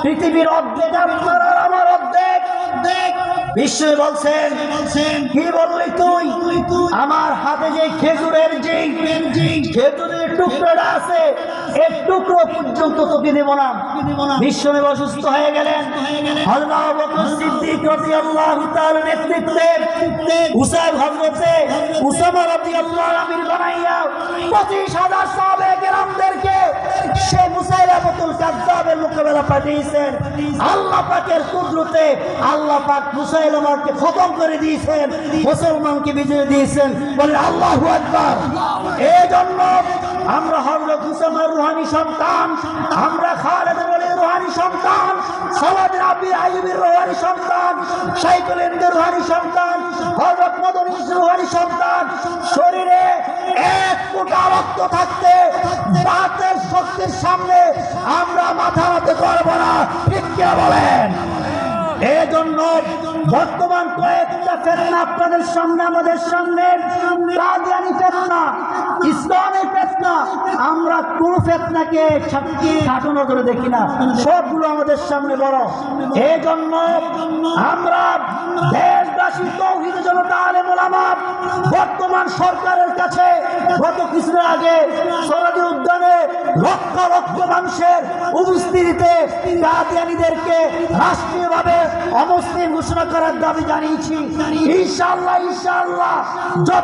পৃথিবীর অর্ধেক আপনার আর আমার অর্ধেক। বিশ্ব বলছেন কি বললি তুই? আমার হাতে যে খেজুরের খেজুরের টুকরোটা আছে এর টুকরো পর্যন্ত তোকে দেব না। বিশ্ব অসুস্থ হয়ে গেলেন। হযরত আবু বকর সিদ্দিক রাদিয়াল্লাহু তাআলা নেতৃত্বে হযরতে উসামা রাদিয়াল্লাহু আমির বানাইয়া 25,000 সাহাবে কেরামদেরকে সেই মুসাইলামাতুল কাযযাবের মোকাবেলা পাঠিয়েছেন। আল্লাহ পাকের কুদরতে আল্লাহ পাক মুসাইলামাকে খতম করে দিয়েছেন, মুসলমানকে বিজয় দিয়েছেন। বলে আল্লাহু আকবার। এই জন্য আমরা হযরত উসামার রূহানি সন্তান, আমরা খালিদ ওয়ালির রূহানি সন্তান, সালাদিন আবি আইয়ুবের রূহানি সন্তান, শাইখুল হিন্দের রূহানি সন্তান, হযরত মদনীর রূহানি সন্তান। শরীরে এক ফোঁটা রক্ত থাকতে বাতের শক্তির সামনে আমরা মাথা নত করব না। ঠিক কি বলেন? এই জন্য বর্তমান কয়েকটা ফেতনা আপনাদের সামনে, আমাদের সামনে, কাদিয়ানি ফেতনা, ইসলামী ফেতনা, আমরা কোন ফেতনাকে ছোট করে দেখি না, সবগুলো আমাদের সামনে বড়। এই জন্য আমরা দেশবাসী তৌহিদ জনতা আলেম ওলামা বর্তমান সরকারের কাছে গত কিছুদিন আগে সরাদি উদ্যানে লক্ষ লক্ষ মানুষের উপস্থিতিতে কাদিয়ানীদেরকে রাষ্ট্রীয়ভাবে অমুসলিম ঘোষণা করার দাবি জানিয়েছি। ইনশাআল্লাহ যত